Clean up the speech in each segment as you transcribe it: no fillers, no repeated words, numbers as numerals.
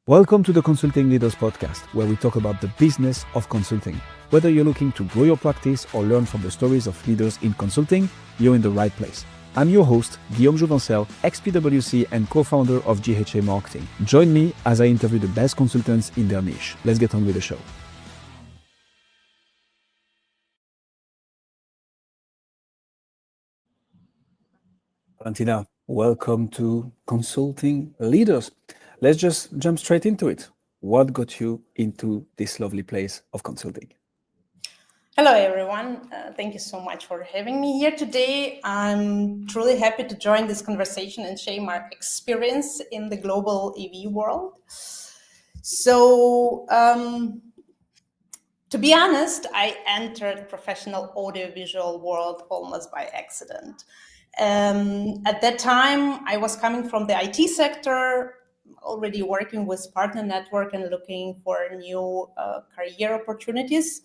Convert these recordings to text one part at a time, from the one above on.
Welcome to the Consulting Leaders Podcast, where we talk about the business of consulting. Whether you're looking to grow your practice or learn from the stories of leaders in consulting, you're in the right place. I'm your host, Guillaume Jouvencel, ex-PwC and co-founder of GHA Marketing. Join me as I interview the best consultants in their niche. Let's get on with the show. Valentina, welcome to Consulting Leaders. Let's just jump straight into it. What got you into this lovely place of consulting? Hello, everyone. Thank you so much for having me here today. I'm truly happy to join this conversation and share my experience in the global AV world. So, to be honest, I entered professional audiovisual world almost by accident. At that time, I was coming from the IT sector, already working with partner network and looking for new career opportunities.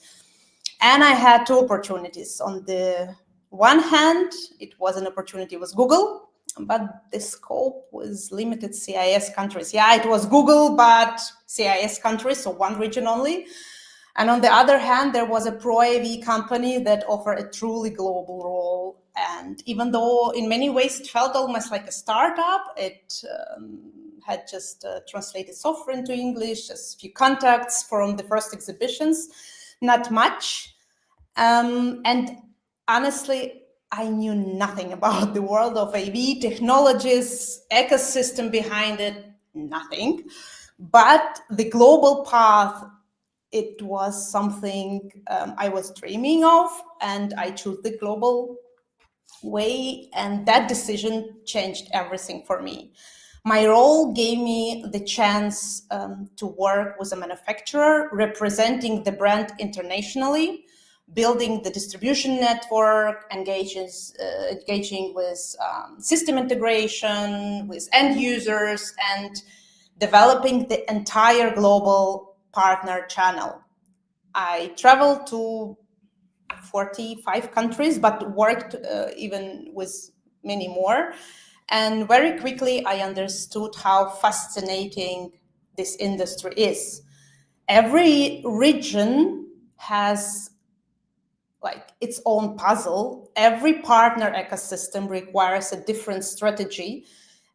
And I had two opportunities. On the one hand, it was an opportunity with Google, but the scope was limited CIS countries. Yeah, it was Google, but CIS countries, so one region only. And on the other hand, there was a pro AV company that offered a truly global role. And even though in many ways it felt almost like a startup, it had just translated software into English, just a few contacts from the first exhibitions, not much. And honestly, I knew nothing about the world of AV, technologies, ecosystem behind it, nothing. But the global path, it was something I was dreaming of, and I chose the global way, and that decision changed everything for me. My role gave me the chance to work with a manufacturer, representing the brand internationally, building the distribution network, engaging with system integration, with end users, and developing the entire global partner channel. I traveled to 45 countries, but worked even with many more. And very quickly, I understood how fascinating this industry is. Every region has its own puzzle. Every partner ecosystem requires a different strategy.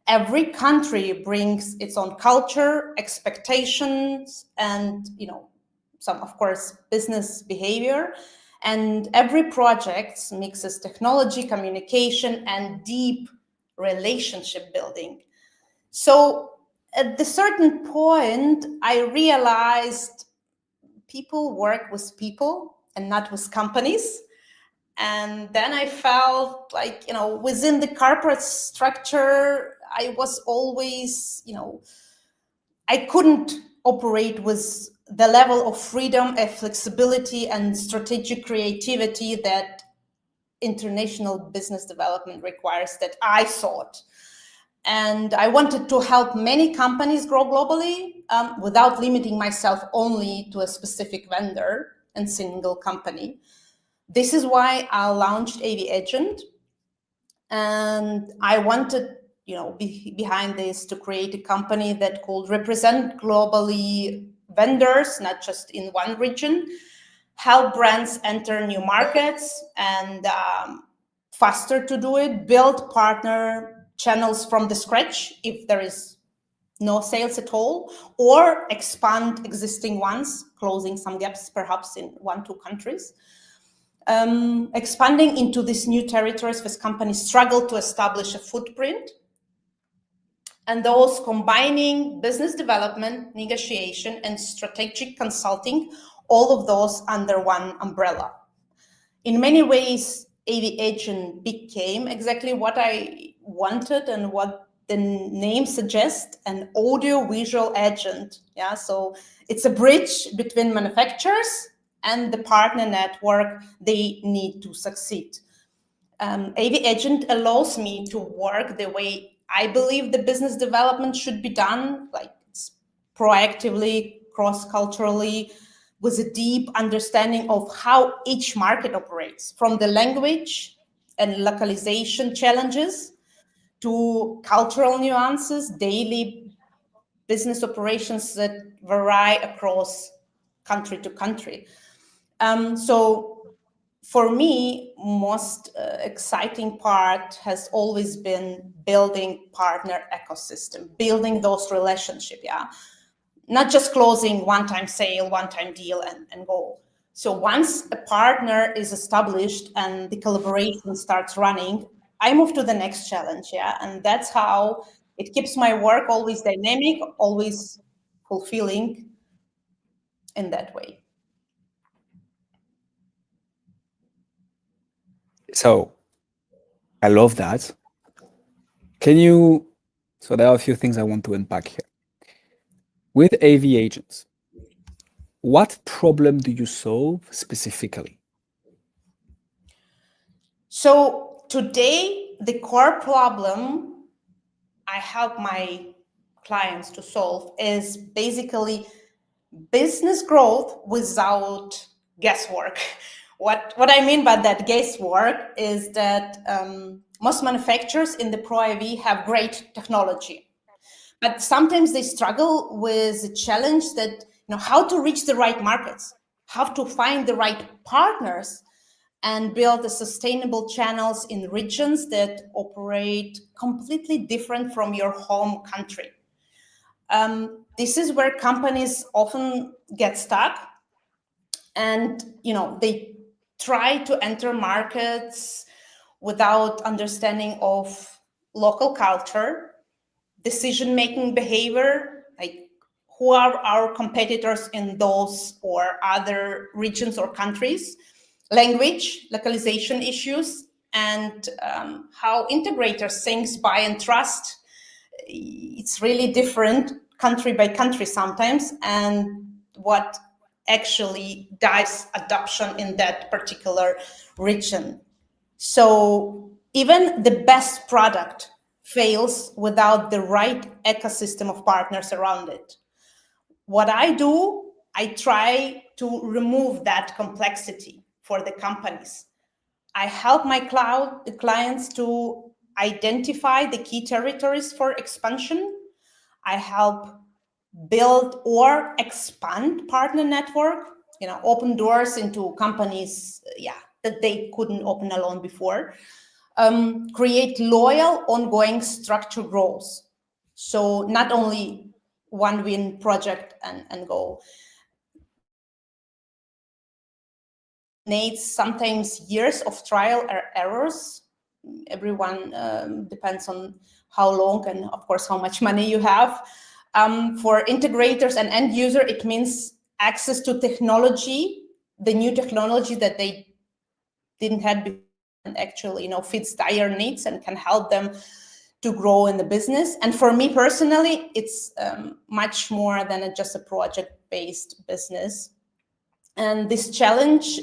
Every country brings its own culture, expectations, and some, of course, business behavior. And every project mixes technology, communication, and deep relationship building. So at a certain point, I realized people work with people and not with companies. And then I felt like, within the corporate structure, I was always, I couldn't operate with the level of freedom and flexibility and strategic creativity that international business development requires that I sought. And I wanted to help many companies grow globally without limiting myself only to a specific vendor and single company. This is why I launched AVagent. And I wanted, behind this to create a company that could represent globally vendors, not just in one region, help brands enter new markets and faster to do it, build partner channels from the scratch if there is no sales at all, or expand existing ones, closing some gaps perhaps in 1-2 countries. Expanding into these new territories as companies struggle to establish a footprint, and those combining business development, negotiation, and strategic consulting, all of those under one umbrella. In many ways, AVagent became exactly what I wanted and what the name suggests, an audio-visual agent. Yeah, so it's a bridge between manufacturers and the partner network they need to succeed. AVagent allows me to work the way I believe the business development should be done, like proactively, cross-culturally, with a deep understanding of how each market operates, from the language and localization challenges to cultural nuances, daily business operations that vary across country to country. So for me, most exciting part has always been building partner ecosystem, building those relationships, not just closing one-time sale, one-time deal and go. So once a partner is established and the collaboration starts running, I move to the next challenge, and that's how it keeps my work always dynamic, always fulfilling in that way. So I love that. So there are a few things I want to unpack here. With AVagents, what problem do you solve specifically? So today, the core problem I help my clients to solve is basically business growth without guesswork. What I mean by that guesswork is that most manufacturers in the Pro AV have great technology, but sometimes they struggle with the challenge that, how to reach the right markets, how to find the right partners, and build the sustainable channels in regions that operate completely different from your home country. This is where companies often get stuck, and they try to enter markets without understanding of local culture, decision-making behavior, like who are our competitors in those or other regions or countries, language, localization issues, and how integrators think, buy, and trust. It's really different country by country sometimes, and what actually drives adoption in that particular region. So even the best product fails without the right ecosystem of partners around it. What I do, I try to remove that complexity for the companies. I help my clients to identify the key territories for expansion. I help build or expand partner network, open doors into companies, that they couldn't open alone before. Create loyal, ongoing structured growth. So not only one win project and go. Needs sometimes years of trial or errors. Everyone depends on how long and, of course, how much money you have. For integrators and end user, it means access to technology, the new technology that they didn't have before, and actually, fits their needs and can help them to grow in the business. And for me personally, it's much more than just a project-based business. And this challenge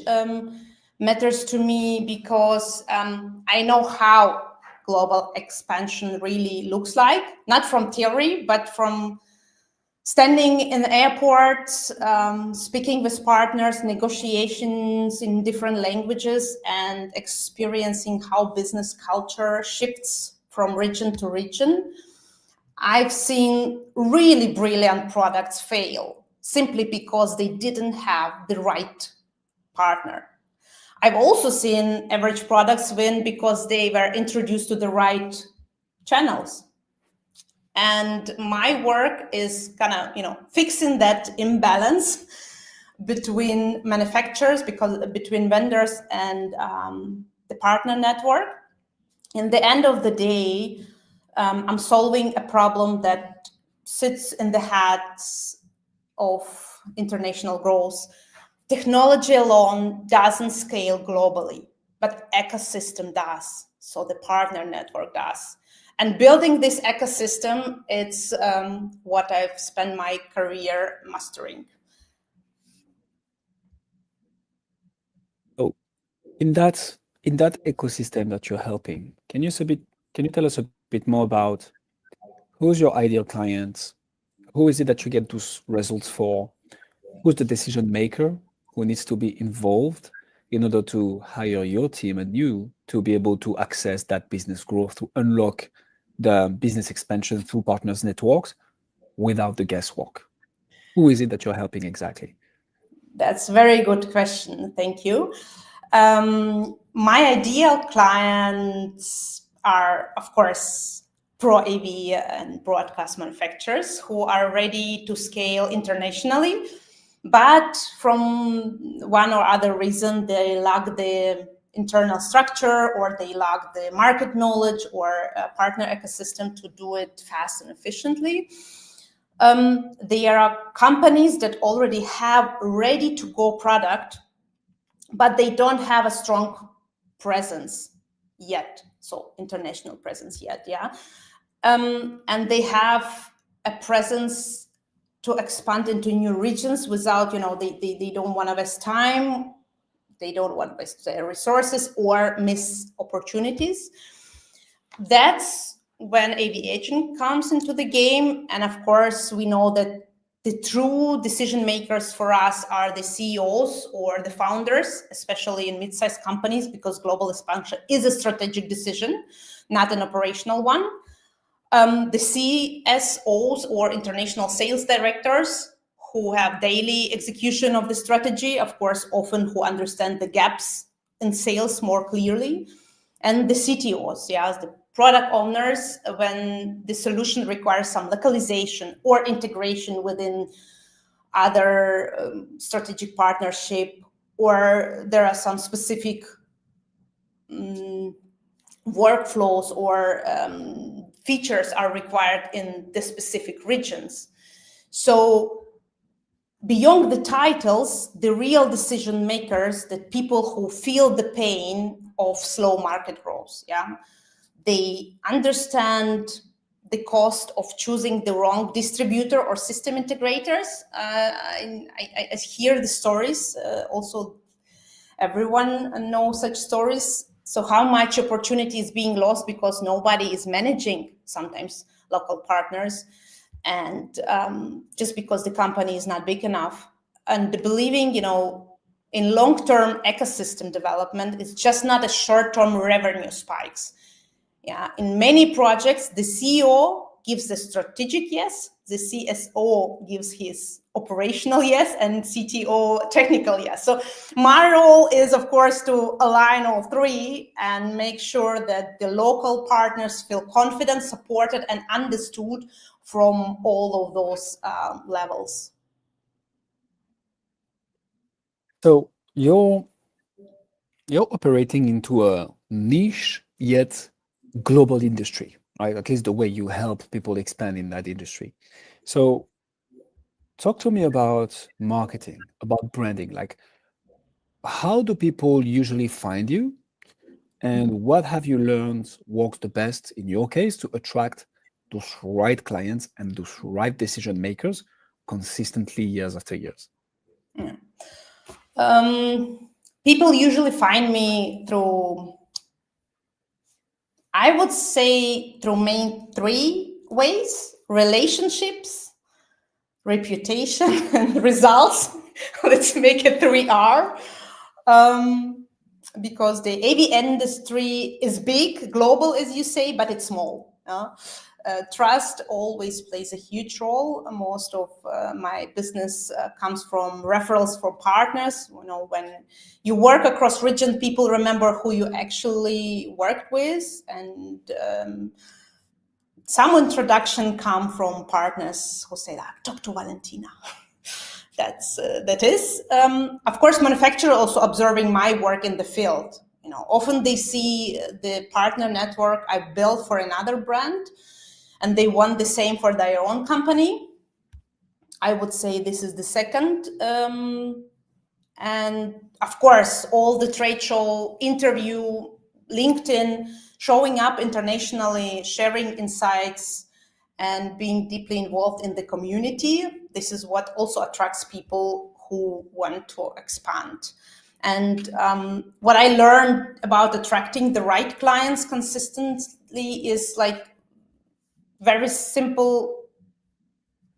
matters to me because I know how global expansion really looks like, not from theory, but from standing in airports, speaking with partners, negotiations in different languages, and experiencing how business culture shifts from region to region. I've seen really brilliant products fail simply because they didn't have the right partner. I've also seen average products win because they were introduced to the right channels. And my work is kind of, fixing that imbalance between manufacturers, between vendors and the partner network. In the end of the day, I'm solving a problem that sits in the heads of international growth. Technology alone doesn't scale globally, but ecosystem does. So the partner network does. And building this ecosystem, it's what I've spent my career mastering. So in that ecosystem that you're helping, can you tell us a bit more about who's your ideal client? Who is it that you get those results for? Who's the decision maker who needs to be involved in order to hire your team and you to be able to access that business growth, to unlock the business expansion through partners networks? without the guesswork? Who is it that you're helping exactly? That's a very good question. Thank you. My ideal clients are, of course, Pro AV and broadcast manufacturers who are ready to scale internationally, but from one or other reason, they lack the internal structure, or they lack the market knowledge or a partner ecosystem to do it fast and efficiently. There are companies that already have ready-to-go product, but they don't have a strong presence yet, so international presence yet, yeah. And they have a presence to expand into new regions without, they don't want to waste time, they don't want to waste their resources or miss opportunities. That's when AVagent comes into the game. And of course, we know that the true decision makers for us are the CEOs or the founders, especially in mid-sized companies, because global expansion is a strategic decision, not an operational one. The CSOs or international sales directors who have daily execution of the strategy, of course, often who understand the gaps in sales more clearly. And the CTOs, yes, the product owners, when the solution requires some localization or integration within other strategic partnership, or there are some specific workflows or features are required in the specific regions. So beyond the titles, the real decision makers, the people who feel the pain of slow market growth, yeah, they understand the cost of choosing the wrong distributor or system integrators. I hear the stories. Also, everyone knows such stories. So how much opportunity is being lost because nobody is managing sometimes local partners, and just because the company is not big enough. And believing, in long-term ecosystem development, it's just not a short-term revenue spikes. Yeah, in many projects, the CEO gives the strategic yes, the CSO gives his operational yes, and CTO technical yes. So my role is, of course, to align all three and make sure that the local partners feel confident, supported, and understood from all of those levels. So you're operating into a niche yet global industry, right? At least the way you help people expand in that industry. So talk to me about marketing, about branding. Like, how do people usually find you? And what have you learned works the best in your case to attract those right clients and those right decision makers consistently years after years? Yeah. People usually find me through, I would say, through main three ways: relationships, reputation, and results. Let's make it 3R. Because the AV industry is big, global, as you say, but it's small. Trust always plays a huge role. Most of my business comes from referrals for partners. When you work across region, people remember who you actually worked with, and some introduction come from partners who say, talk to Valentina. That is. Of course, manufacturer also observing my work in the field. Often they see the partner network I built for another brand, and they want the same for their own company. I would say this is the second. And of course, all the trade show, interview, LinkedIn, showing up internationally, sharing insights, and being deeply involved in the community. This is what also attracts people who want to expand. And what I learned about attracting the right clients consistently is like very simple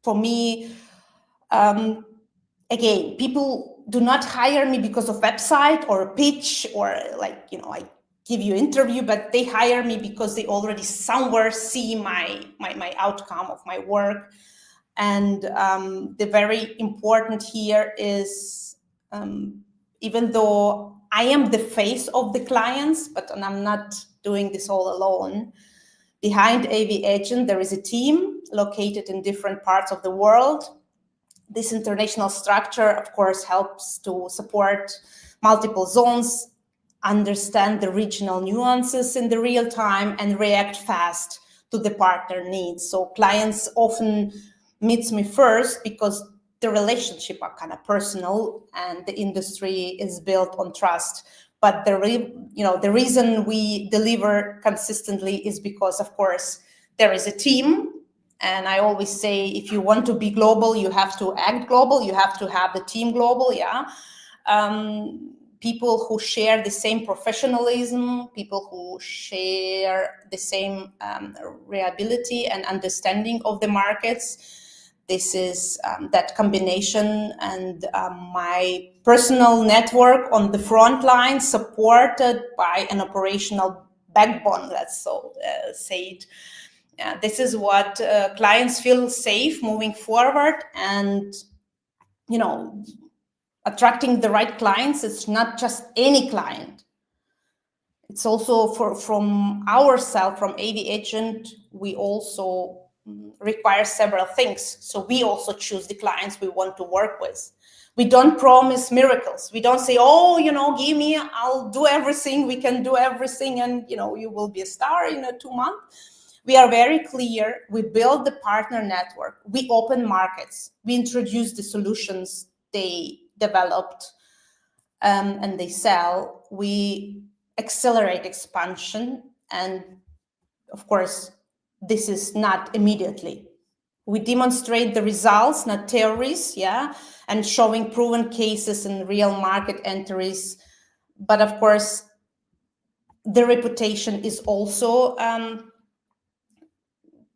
for me. Again, people do not hire me because of website or a pitch or I give you interview, but they hire me because they already somewhere see my outcome of my work. And the very important here is, even though I am the face of the clients, but I'm not doing this all alone. Behind AVagent, there is a team located in different parts of the world. This international structure, of course, helps to support multiple zones, understand the regional nuances in the real time, and react fast to the partner needs. So clients often meet me first because the relationship are kind of personal and the industry is built on trust. But the reason we deliver consistently is because, of course, there is a team. And I always say, if you want to be global, you have to act global. You have to have the team global, yeah. People who share the same professionalism, people who share the same reliability and understanding of the markets. This is that combination, and my personal network on the front line, supported by an operational backbone, let's so say it. This is what clients feel safe moving forward. And, attracting the right clients, it's not just any client. It's also from ourselves, from AVagent, we also require several things. So we also choose the clients we want to work with. We don't promise miracles. We don't say, oh, give me, I'll do everything. We can do everything. And, you will be a star in 2 months. We are very clear. We build the partner network. We open markets. We introduce the solutions they developed and they sell. We accelerate expansion. And of course, this is not immediately. We demonstrate the results, not theories, yeah, and showing proven cases in real market entries. But of course, the reputation is also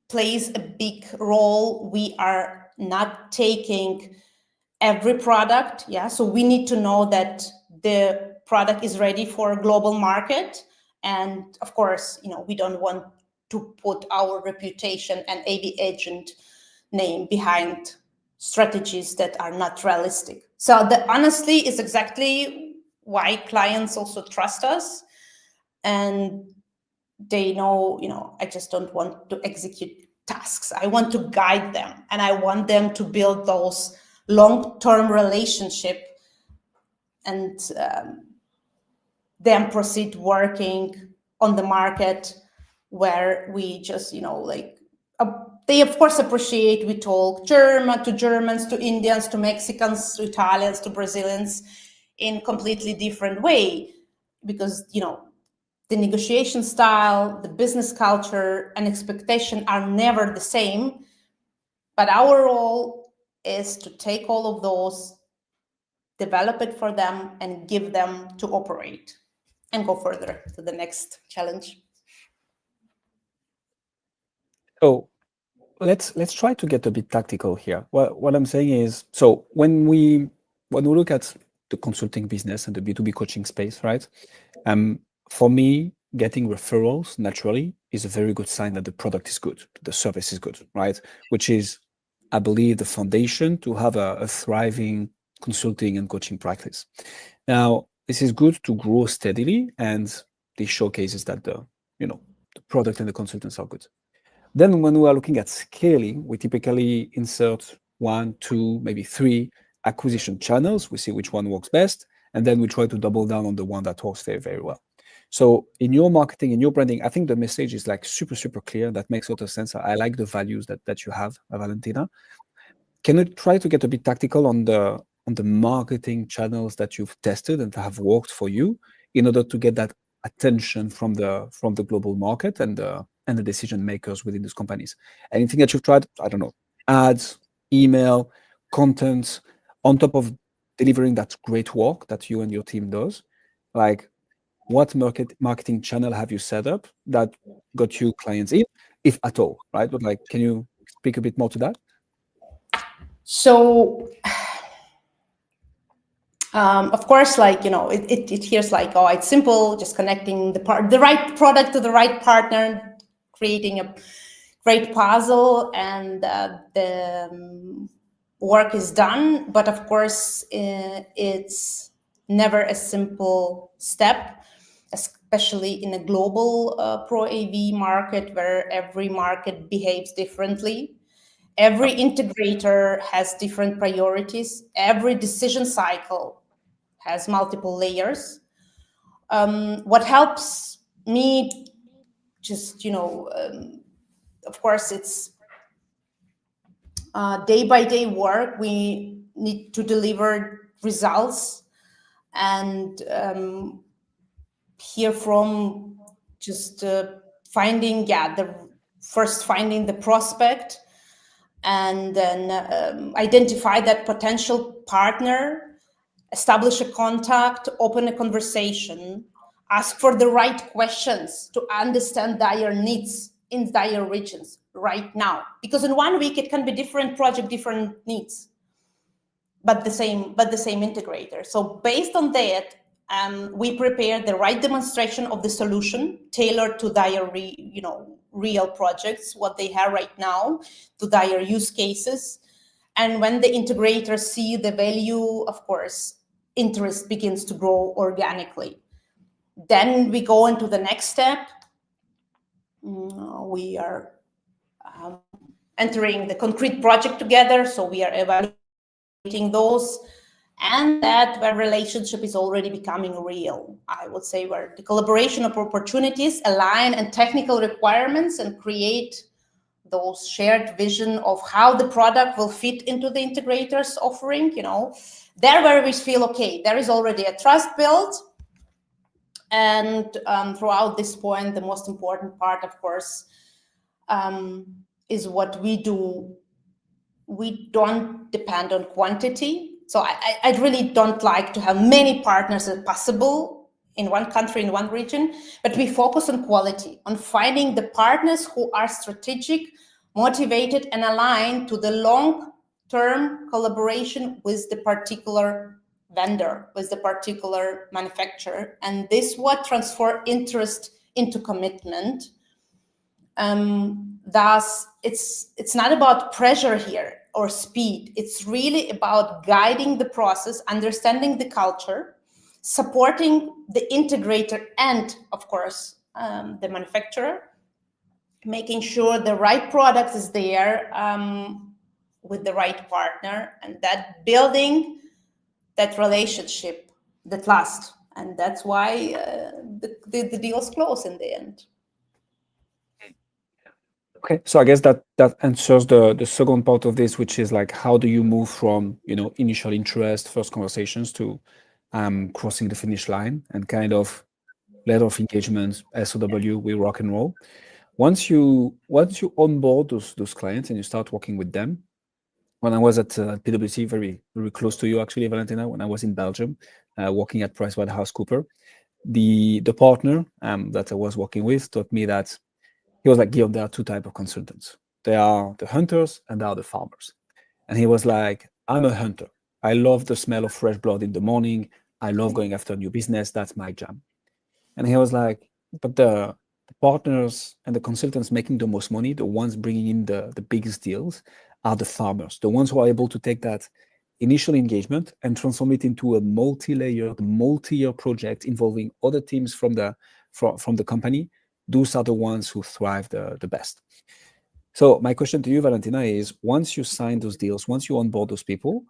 plays a big role. We are not taking every product, yeah, so we need to know that the product is ready for a global market. And of course, we don't want to put our reputation and AVagent name behind strategies that are not realistic. So the honestly is exactly why clients also trust us, and they know, I just don't want to execute tasks. I want to guide them, and I want them to build those long-term relationship, and then proceed working on the market where we just, they of course appreciate we talk German to Germans, to Indians, to Mexicans, to Italians, to Brazilians in completely different way, because, the negotiation style, the business culture, and expectation are never the same. But our role is to take all of those, develop it for them, and give them to operate and go further to the next challenge. So let's try to get a bit tactical here. What I'm saying is, so when we look at the consulting business and the B2B coaching space, right? For me, getting referrals naturally is a very good sign that the product is good, the service is good, right? Which is, I believe, the foundation to have a thriving consulting and coaching practice. Now, this is good to grow steadily, and this showcases that the product and the consultants are good. Then when we are looking at scaling, we typically insert 1, 2, maybe 3 acquisition channels. We see which one works best, and then we try to double down on the one that works very, very well. So in your marketing, in your branding, I think the message is like super, super clear. That makes a lot of sense. I like the values that you have, Valentina. Can you try to get a bit tactical on the marketing channels that you've tested and have worked for you in order to get that attention from the global market and the decision makers within these companies? Anything that you've tried? I don't know, ads, email, content, on top of delivering that great work that you and your team does. Like, what marketing channel have you set up that got you clients in, if at all, right? But like, can you speak a bit more to that? So, of course, like, it hears like, oh, it's simple, just connecting the right product to the right partner, creating a great puzzle, and the work is done. But of course, it's never a simple step, especially in a global Pro AV market where every market behaves differently. Every integrator has different priorities. Every decision cycle has multiple layers. What helps me just, of course, it's day-by-day work. We need to deliver results, and here from just finding the prospect, and then identify that potential partner, establish a contact, open a conversation, ask for the right questions to understand their needs in their regions right now. Because in 1 week it can be different project, different needs, but the same integrator. So based on that, we prepare the right demonstration of the solution tailored to their real projects, what they have right now, to their use cases. And when the integrators see the value, of course, interest begins to grow organically. Then we go into the next step. We are entering the concrete project together, so we are evaluating those, and that where relationship is already becoming real. I would say where the collaboration of opportunities align and technical requirements and create those shared vision of how the product will fit into the integrator's offering, there where we feel, okay, there is already a trust built. And throughout this point, the most important part, of course, is what we do. We don't depend on quantity. So I really don't like to have many partners as possible in one country, in one region, but we focus on quality, on finding the partners who are strategic, motivated, and aligned to the long-term collaboration with the particular vendor, with the particular manufacturer. And this what transfer interest into commitment. Thus, it's not about pressure here or speed. It's really about guiding the process, understanding the culture, supporting the integrator and, of course, the manufacturer, making sure the right product is there with the right partner, and that building that relationship that lasts. And that's why the deals close in the end. Okay, so I guess that answers the second part of this, which is like, how do you move from initial interest, first conversations to crossing the finish line and kind of letter of engagement, SOW, we rock and roll. Once you onboard those clients and you start working with them. When I was at PwC, very very close to you actually, Valentina, when I was in Belgium, working at PricewaterhouseCoopers, the partner that I was working with taught me that he was like, Guillaume, there are two types of consultants. There are the hunters and there are the farmers. And he was like, I'm a hunter. I love the smell of fresh blood in the morning. I love going after new business. That's my jam. And he was like, but the partners and the consultants making the most money, the ones bringing in the biggest deals, are the farmers, the ones who are able to take that initial engagement and transform it into a multi-layered, multi-year project involving other teams from the company. Those are the ones who thrive the best. So my question to you, Valentina, is once you sign those deals, once you onboard those people,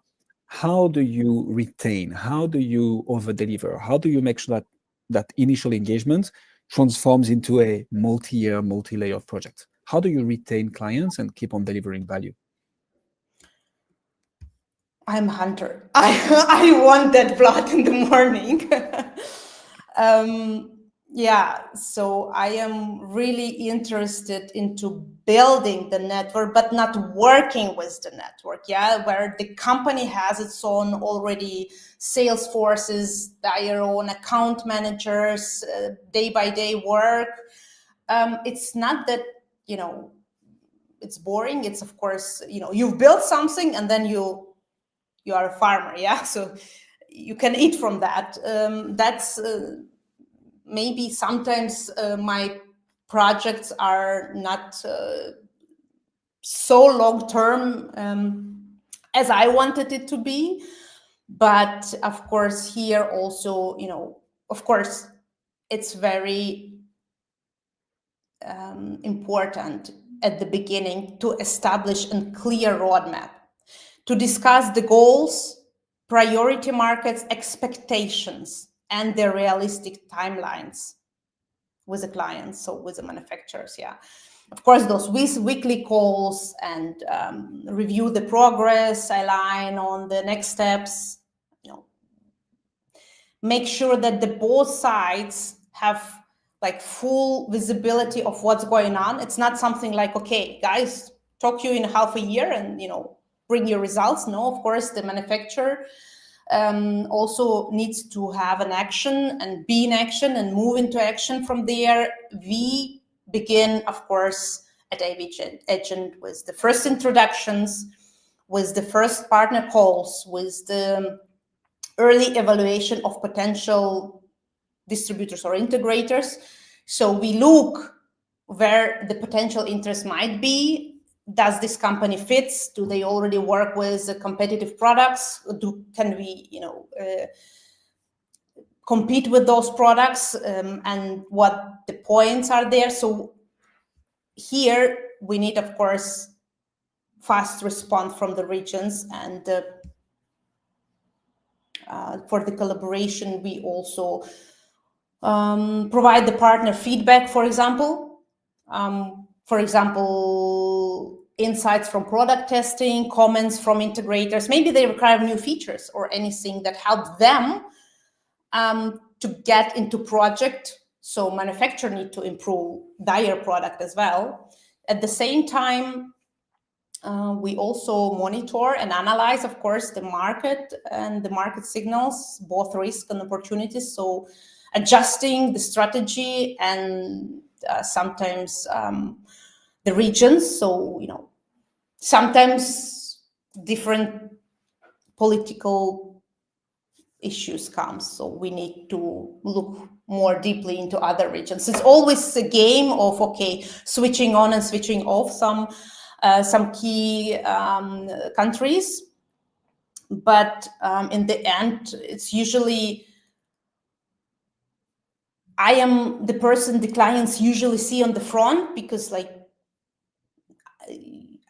how do you retain? How do you over-deliver? How do you make sure that initial engagement transforms into a multi-year, multi-layered project? How do you retain clients and keep on delivering value? I'm a hunter. I want that blood in the morning. Yeah, so I am really interested into building the network, but not working with the network. Yeah, where the company has its own already sales forces, their own account managers, day-by-day work. It's not that, it's boring. It's, of course, you've built something and then you are a farmer, yeah, so you can eat from that. That's maybe sometimes my projects are not so long-term as I wanted it to be. But of course, here also, of course, it's very important at the beginning to establish a clear roadmap, to discuss the goals, priority markets, expectations, and the realistic timelines with the clients, so with the manufacturers, yeah. Of course, those weekly calls and review the progress, align on the next steps, make sure that the both sides have like full visibility of what's going on. It's not something like, okay, guys, talk to you in half a year and, bring your results. No, of course, the manufacturer also needs to have an action and be in action and move into action from there. We begin, of course, at AVagent with the first introductions, with the first partner calls, with the early evaluation of potential distributors or integrators. So we look where the potential interest might be. Does this company fits? Do they already work with competitive products? Can we, compete with those products, and what the points are there? So here we need, of course, fast response from the regions, and for the collaboration, we also provide the partner feedback, for example. Insights from product testing, comments from integrators. Maybe they require new features or anything that help them to get into project. So manufacturer need to improve their product as well. At the same time, we also monitor and analyze, of course, the market and the market signals, both risk and opportunities. So adjusting the strategy and sometimes the regions. So, sometimes different political issues come. So we need to look more deeply into other regions. It's always a game of, okay, switching on and switching off some key countries. But in the end, it's usually I am the person the clients usually see on the front, because like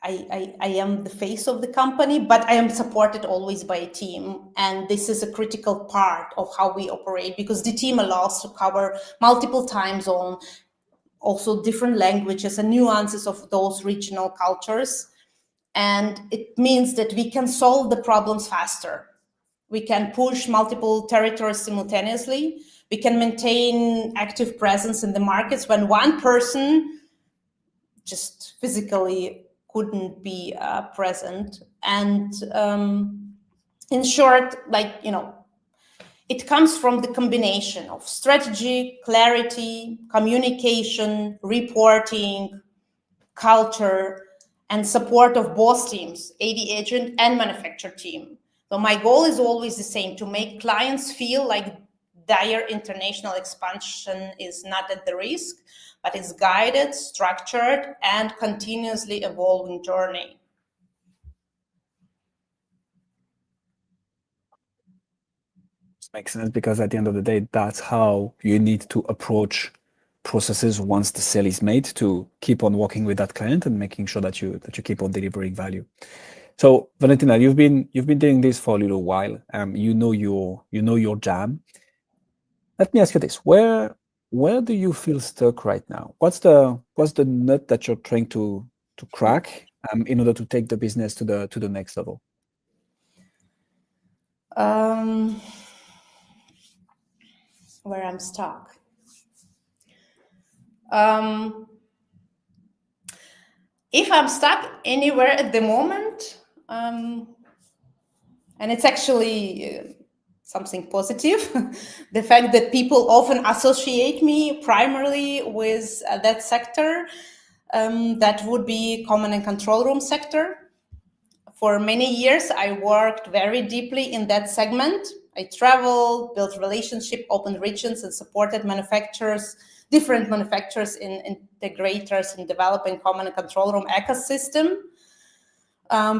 I am the face of the company, but I am supported always by a team. And this is a critical part of how we operate, because the team allows to cover multiple time zones, also different languages and nuances of those regional cultures. And it means that we can solve the problems faster. We can push multiple territories simultaneously. We can maintain active presence in the markets when one person just physically couldn't be present. And in short, it comes from the combination of strategy, clarity, communication, reporting, culture, and support of both teams, AVagent and manufacturer team. So my goal is always the same: to make clients feel like their international expansion is not at the risk, but it's guided, structured, and continuously evolving journey. Makes sense, because at the end of the day, that's how you need to approach processes once the sale is made, to keep on working with that client and making sure that you keep on delivering value. So Valentina, you've been doing this for a little while. You know your jam. Let me ask you this: where do you feel stuck right now? What's the nut that you're trying to crack in order to take the business to the next level? Where I'm stuck. If I'm stuck anywhere at the moment, and it's actually something positive, the fact that people often associate me primarily with that sector, that would be command and control room sector. For many years, I worked very deeply in that segment. I traveled, built relationships, opened regions, and supported manufacturers different manufacturers, integrators, and developing common control room ecosystem.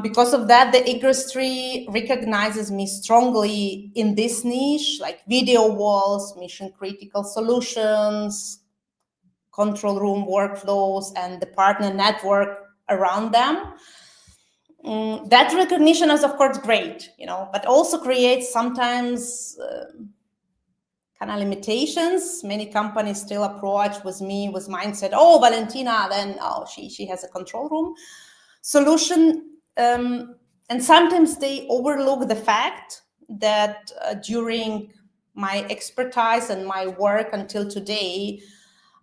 Because of that, the industry recognizes me strongly in this niche, like video walls, mission-critical solutions, control room workflows, and the partner network around them. That recognition is, of course, great, but also creates sometimes kind of limitations. Many companies still approach with me with mindset, oh, Valentina, then she has a control room solution. And sometimes they overlook the fact that during my expertise and my work until today,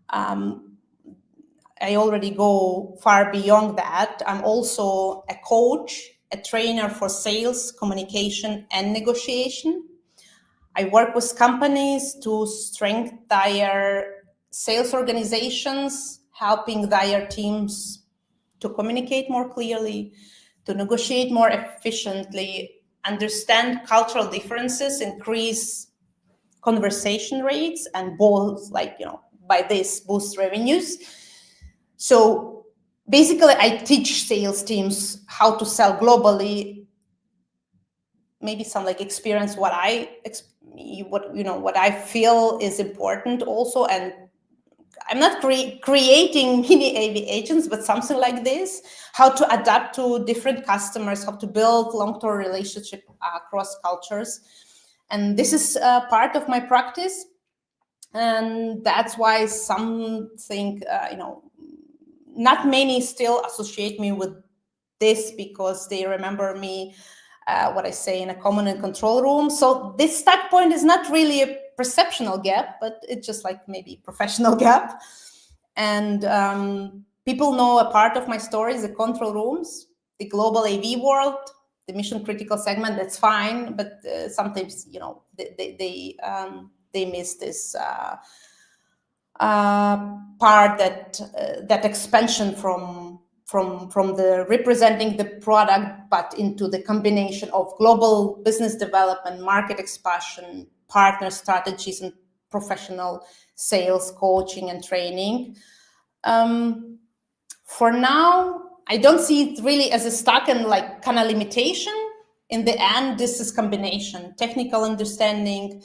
I already go far beyond that. I'm also a coach, a trainer for sales, communication, and negotiation. I work with companies to strengthen their sales organizations, helping their teams to communicate more clearly, to negotiate more efficiently, understand cultural differences, increase conversation rates, and both, by this boost revenues. So basically, I teach sales teams how to sell globally. Maybe some experience what I feel is important also, and I'm not creating mini AVagents, but something like this, how to adapt to different customers, how to build long-term relationship across cultures. And this is part of my practice. And that's why some think, not many still associate me with this because they remember me, what I say, in a command and control room. So this start point is not really a perceptual gap, but it's just maybe professional gap. And people know a part of my story is the control rooms, the global AV world, the mission critical segment. That's fine, but sometimes they miss this part, that expansion from the representing the product, but into the combination of global business development, market expansion, partner strategies, and professional sales, coaching, and training. For now, I don't see it really as a stuck and kind of limitation. In the end, this is combination, technical understanding,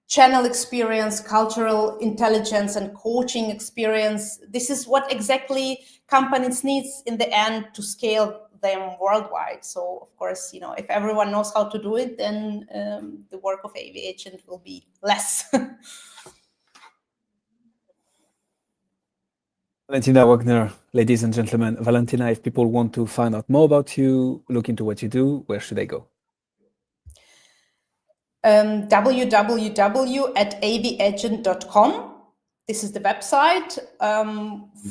channel experience, cultural intelligence, and coaching experience. This is what exactly companies need in the end to scale them worldwide. So, of course, if everyone knows how to do it, then the work of AVagent will be less. Valentina Wagner, ladies and gentlemen. Valentina, if people want to find out more about you, look into what you do, where should they go? www.avagent.com. This is the website.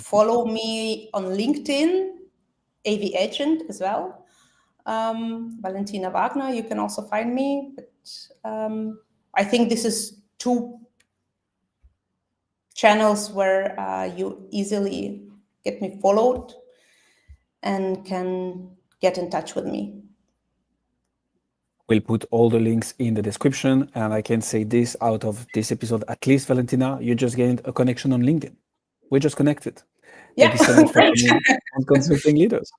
Follow me on LinkedIn, AVagent as well. Valentina Wagner, you can also find me. But I think this is two channels where you easily get me followed and can get in touch with me. We'll put all the links in the description, and I can say this out of this episode, at least, Valentina, you just gained a connection on LinkedIn. We're just connected. Yeah, thank you so much for coming on Consulting Leaders.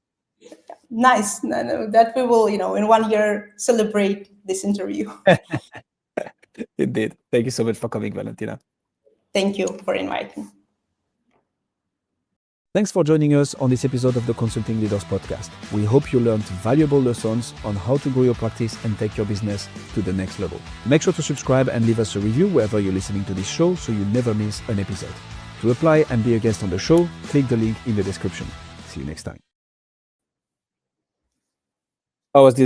Nice. No, that we will, in 1 year celebrate this interview. Indeed. Thank you so much for coming, Valentina. Thank you for inviting. Thanks for joining us on this episode of the Consulting Leaders Podcast. We hope you learned valuable lessons on how to grow your practice and take your business to the next level. Make sure to subscribe and leave us a review wherever you're listening to this show so you never miss an episode. To apply and be a guest on the show, click the link in the description. See you next time. How was this?